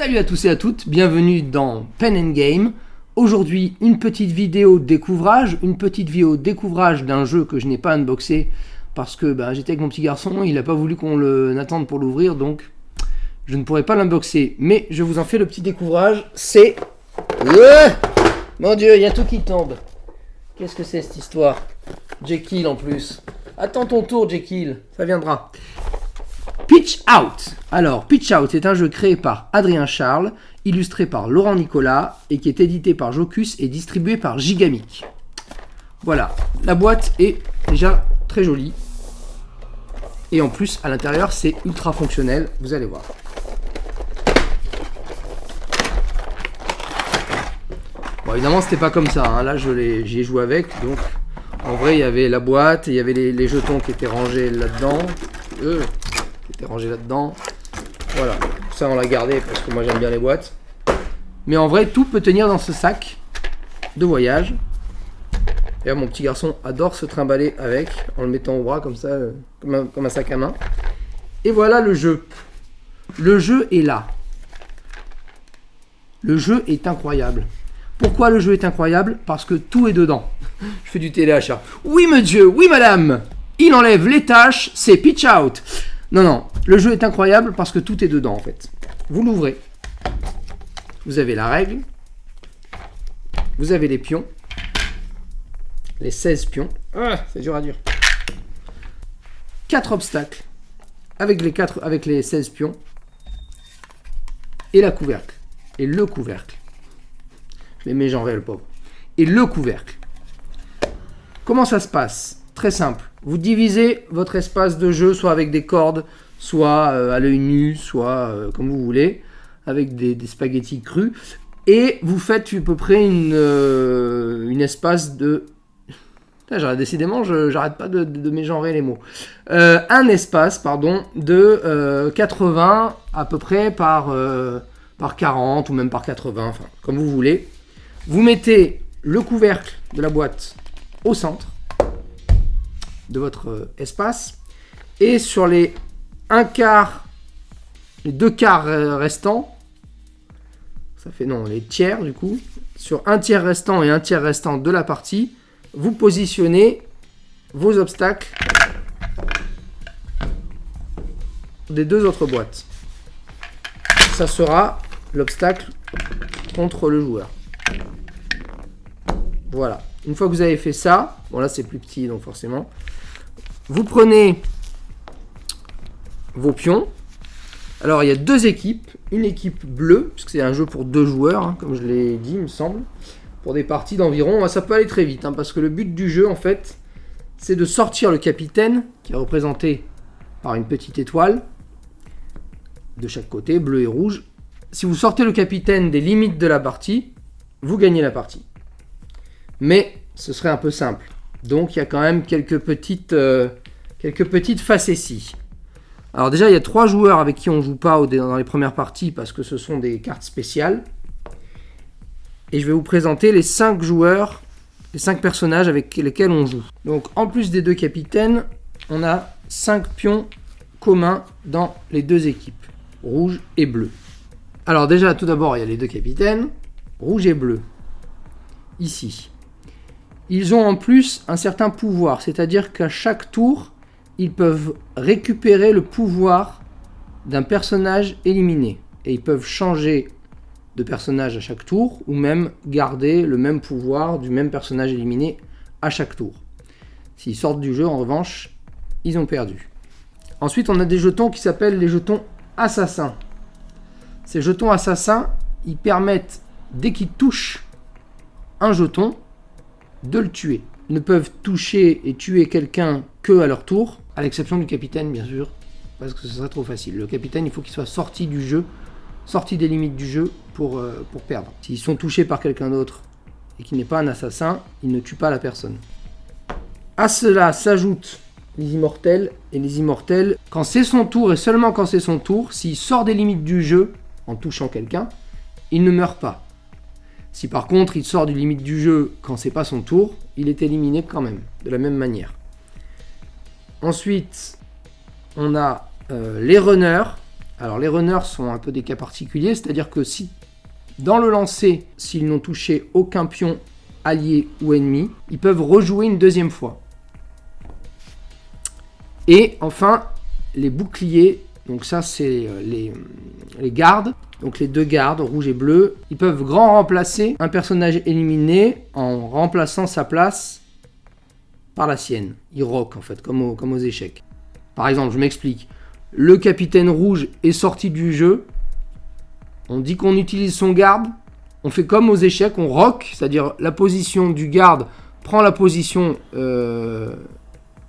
Salut à tous et à toutes, bienvenue dans Pen and Game. Aujourd'hui, une petite vidéo découvrage, d'un jeu que je n'ai pas unboxé parce que j'étais avec mon petit garçon, il n'a pas voulu qu'on l'attende pour l'ouvrir, donc je ne pourrais pas l'unboxer. Mais je vous en fais le petit découvrage, c'est... Mon Dieu, il y a tout qui tombe. Qu'est-ce que c'est cette histoire? Jekyll en plus. Attends ton tour Jekyll, ça viendra. Pitch Out. Alors, Pitch Out est un jeu créé par Adrien Charles, illustré par Laurent Nicolas et qui est édité par Jocus et distribué par Gigamic. Voilà, la boîte est déjà très jolie. Et en plus, à l'intérieur, c'est ultra fonctionnel, vous allez voir. Bon, évidemment, c'était pas comme ça, hein. Là, j'y ai joué avec, donc en vrai, il y avait la boîte, il y avait les jetons qui étaient rangés là-dedans. Voilà, ça on l'a gardé parce que moi j'aime bien les boîtes. Mais en vrai, tout peut tenir dans ce sac de voyage. Et mon petit garçon adore se trimballer avec, en le mettant au bras comme ça, comme un sac à main. Et voilà le jeu. Le jeu est là. Le jeu est incroyable. Pourquoi le jeu est incroyable? Parce que tout est dedans. Je fais du téléachat. Oui monsieur, oui madame. Il enlève les tâches, c'est Pitch Out. Non, le jeu est incroyable parce que tout est dedans en fait. Vous l'ouvrez. Vous avez la règle. Vous avez les pions. Les 16 pions. Ah, c'est dur à dire. 4 obstacles. Avec les 16 pions. Et la couvercle. Et le couvercle. Je les mets genré le pauvre. Et le couvercle. Comment ça se passe? Très simple. Vous divisez votre espace de jeu soit avec des cordes, soit à l'œil nu, soit comme vous voulez, avec des spaghettis crus. Et vous faites à peu près une espace de... Décidément, j'arrête pas de mégenrer les mots. Un espace, de 80 à peu près par 40 ou même par 80, enfin, comme vous voulez. Vous mettez le couvercle de la boîte au centre de votre espace, et sur les 2 quarts restants, les tiers du coup, sur un tiers restant et un tiers restant de la partie, vous positionnez vos obstacles des 2 autres boîtes. Ça sera l'obstacle contre le joueur. Voilà. Une fois que vous avez fait ça, bon là c'est plus petit donc forcément, vous prenez vos pions. Alors il y a 2 équipes, une équipe bleue, puisque c'est un jeu pour 2 joueurs, hein, comme je l'ai dit il me semble, pour des parties d'environ, ça peut aller très vite, hein, parce que le but du jeu en fait, c'est de sortir le capitaine, qui est représenté par une petite étoile, de chaque côté, bleu et rouge. Si vous sortez le capitaine des limites de la partie, vous gagnez la partie. Mais ce serait un peu simple. Donc il y a quand même quelques petites facéties. Alors déjà, il y a 3 joueurs avec qui on ne joue pas dans les premières parties parce que ce sont des cartes spéciales. Et je vais vous présenter les 5 joueurs, les 5 personnages avec lesquels on joue. Donc en plus des 2 capitaines, on a 5 pions communs dans les 2 équipes, rouge et bleu. Alors déjà, tout d'abord, il y a les 2 capitaines, rouge et bleu, ici. Ils ont en plus un certain pouvoir, c'est-à-dire qu'à chaque tour, ils peuvent récupérer le pouvoir d'un personnage éliminé. Et ils peuvent changer de personnage à chaque tour, ou même garder le même pouvoir du même personnage éliminé à chaque tour. S'ils sortent du jeu, en revanche, ils ont perdu. Ensuite, on a des jetons qui s'appellent les jetons assassins. Ces jetons assassins, ils permettent, dès qu'ils touchent un jeton, de le tuer. Ils ne peuvent toucher et tuer quelqu'un que à leur tour, à l'exception du capitaine bien sûr, parce que ce serait trop facile. Le capitaine, il faut qu'il soit sorti du jeu, sorti des limites du jeu pour perdre. S'ils sont touchés par quelqu'un d'autre et qui n'est pas un assassin, ils ne tuent pas la personne. À cela s'ajoutent les immortels, et les immortels, quand c'est son tour et seulement quand c'est son tour, s'il sort des limites du jeu en touchant quelqu'un, il ne meurt pas. Si par contre il sort des limites du jeu quand c'est pas son tour, il est éliminé quand même, de la même manière. Ensuite, on a les runners. Alors les runners sont un peu des cas particuliers, c'est-à-dire que si dans le lancer, s'ils n'ont touché aucun pion allié ou ennemi, ils peuvent rejouer une deuxième fois. Et enfin, les boucliers, donc ça c'est les gardes, donc les 2 gardes, rouge et bleu, ils peuvent grand remplacer un personnage éliminé en remplaçant sa place par la sienne. Ils roquent en fait, comme aux échecs. Par exemple, je m'explique. Le capitaine rouge est sorti du jeu, on dit qu'on utilise son garde, on fait comme aux échecs, on roque, c'est-à-dire la position du garde prend la position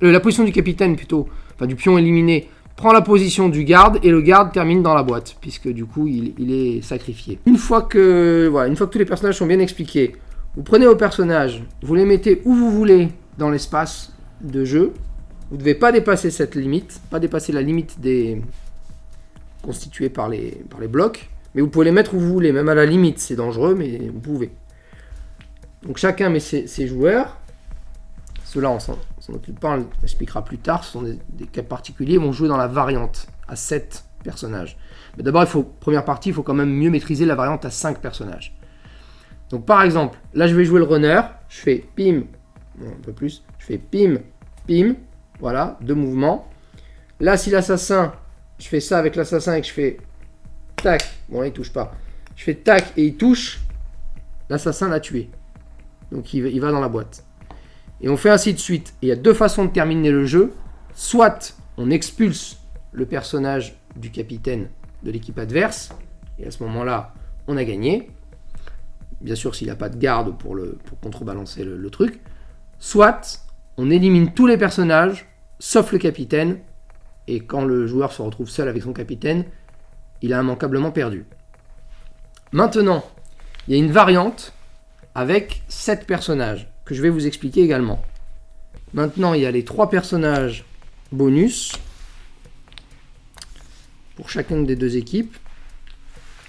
du capitaine plutôt, enfin du pion éliminé, prend la position du garde et le garde termine dans la boîte, puisque du coup il est sacrifié. Une fois que tous les personnages sont bien expliqués, vous prenez vos personnages, vous les mettez où vous voulez dans l'espace de jeu. Vous ne devez pas dépasser cette limite, pas dépasser la limite constituée par les blocs, mais vous pouvez les mettre où vous voulez, même à la limite, c'est dangereux, mais vous pouvez. Donc chacun met ses joueurs. Ceux-là, on s'en occupe pas, on l'expliquera plus tard, ce sont des cas particuliers, ils vont jouer dans la variante à 7 personnages. Mais d'abord, première partie, il faut quand même mieux maîtriser la variante à 5 personnages. Donc par exemple, là je vais jouer le runner, je fais pim, un peu plus, je fais pim, pim, voilà, 2 mouvements. Là, si l'assassin, je fais ça avec l'assassin et que je fais tac, bon là il touche pas, je fais tac et il touche, l'assassin l'a tué. Donc il va dans la boîte. Et on fait ainsi de suite. Et il y a 2 façons de terminer le jeu. Soit on expulse le personnage du capitaine de l'équipe adverse, et à ce moment-là, on a gagné. Bien sûr, s'il n'a pas de garde pour contrebalancer le truc. Soit on élimine tous les personnages, sauf le capitaine, et quand le joueur se retrouve seul avec son capitaine, il a immanquablement perdu. Maintenant, il y a une variante avec 7 personnages, que je vais vous expliquer également. Maintenant, il y a les 3 personnages bonus, pour chacune des 2 équipes.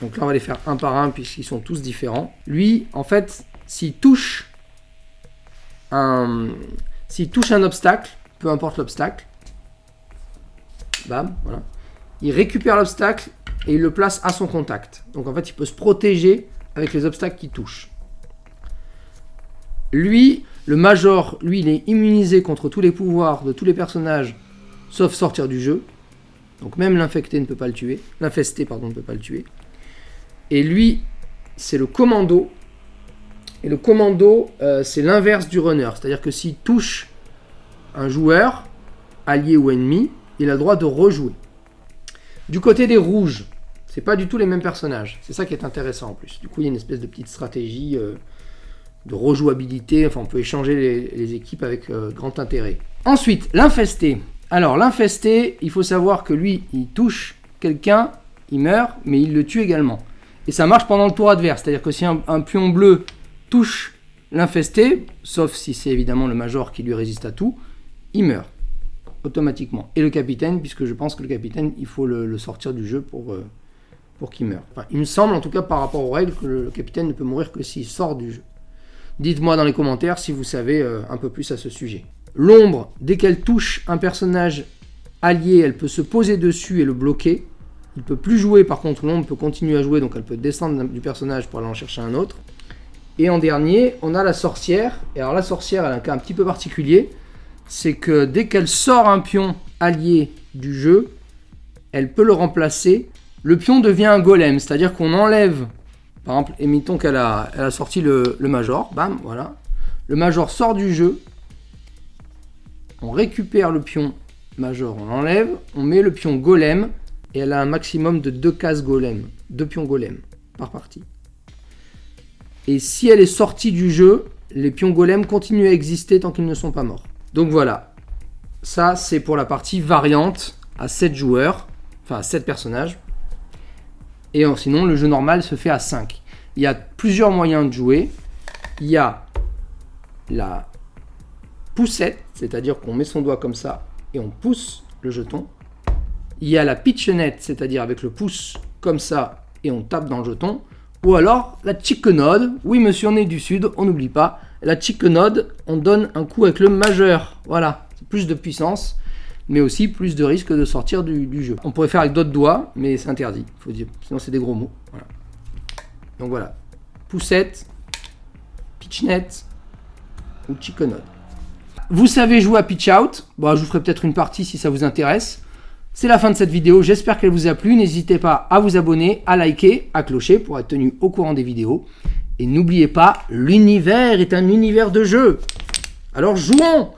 Donc là, on va les faire un par un, puisqu'ils sont tous différents. Lui, en fait, s'il touche un obstacle, peu importe l'obstacle, bam, voilà, il récupère l'obstacle et il le place à son contact. Donc en fait, il peut se protéger avec les obstacles qu'il touche. Lui, le Major, lui, il est immunisé contre tous les pouvoirs de tous les personnages, sauf sortir du jeu. Donc même l'infesté ne peut pas le tuer. Et lui, c'est le commando. Et le commando, c'est l'inverse du runner. C'est-à-dire que s'il touche un joueur, allié ou ennemi, il a le droit de rejouer. Du côté des rouges, c'est pas du tout les mêmes personnages. C'est ça qui est intéressant en plus. Du coup, il y a une espèce de petite stratégie de rejouabilité. Enfin, on peut échanger les équipes avec grand intérêt. Ensuite, l'infesté. Alors, l'infesté, il faut savoir que lui, il touche quelqu'un, il meurt, mais il le tue également. Et ça marche pendant le tour adverse. C'est-à-dire que si un pion bleu touche l'infesté, sauf si c'est évidemment le Major qui lui résiste à tout, il meurt automatiquement. Et le capitaine, puisque je pense que le capitaine, il faut le sortir du jeu pour qu'il meure. Enfin, il me semble, en tout cas par rapport aux règles, que le capitaine ne peut mourir que s'il sort du jeu. Dites-moi dans les commentaires si vous savez un peu plus à ce sujet. L'ombre, dès qu'elle touche un personnage allié, elle peut se poser dessus et le bloquer. Il ne peut plus jouer, par contre l'ombre peut continuer à jouer, donc elle peut descendre du personnage pour aller en chercher un autre. Et en dernier, on a la sorcière. Et alors la sorcière, elle a un cas un petit peu particulier. C'est que dès qu'elle sort un pion allié du jeu, elle peut le remplacer. Le pion devient un golem, c'est-à-dire qu'on enlève, par exemple, imitons qu'elle a sorti le Major, bam, voilà. Le Major sort du jeu, on récupère le pion Major, on l'enlève, on met le pion golem, et elle a un maximum de 2 cases golem, 2 pions golem par partie. Et si elle est sortie du jeu, les pions golem continuent à exister tant qu'ils ne sont pas morts. Donc voilà, ça c'est pour la partie variante à 7 joueurs, enfin à 7 personnages. Et sinon, le jeu normal se fait à 5. Il y a plusieurs moyens de jouer. Il y a la poussette, c'est-à-dire qu'on met son doigt comme ça et on pousse le jeton. Il y a la pitchenette, c'est-à-dire avec le pouce comme ça et on tape dans le jeton. Ou alors la chickenode. Oui monsieur, on est du sud, on n'oublie pas. La chickenode, on donne un coup avec le majeur. Voilà, c'est plus de puissance. mais aussi plus de risques de sortir du jeu. On pourrait faire avec d'autres doigts, mais c'est interdit, faut dire, sinon c'est des gros mots. Voilà. Donc voilà, poussette, pitchnet ou chicken. Vous savez jouer à pitch out. Bon, je vous ferai peut-être une partie si ça vous intéresse. C'est la fin de cette vidéo, j'espère qu'elle vous a plu. N'hésitez pas à vous abonner, à liker, à clocher pour être tenu au courant des vidéos. Et n'oubliez pas, l'univers est un univers de jeu. Alors jouons!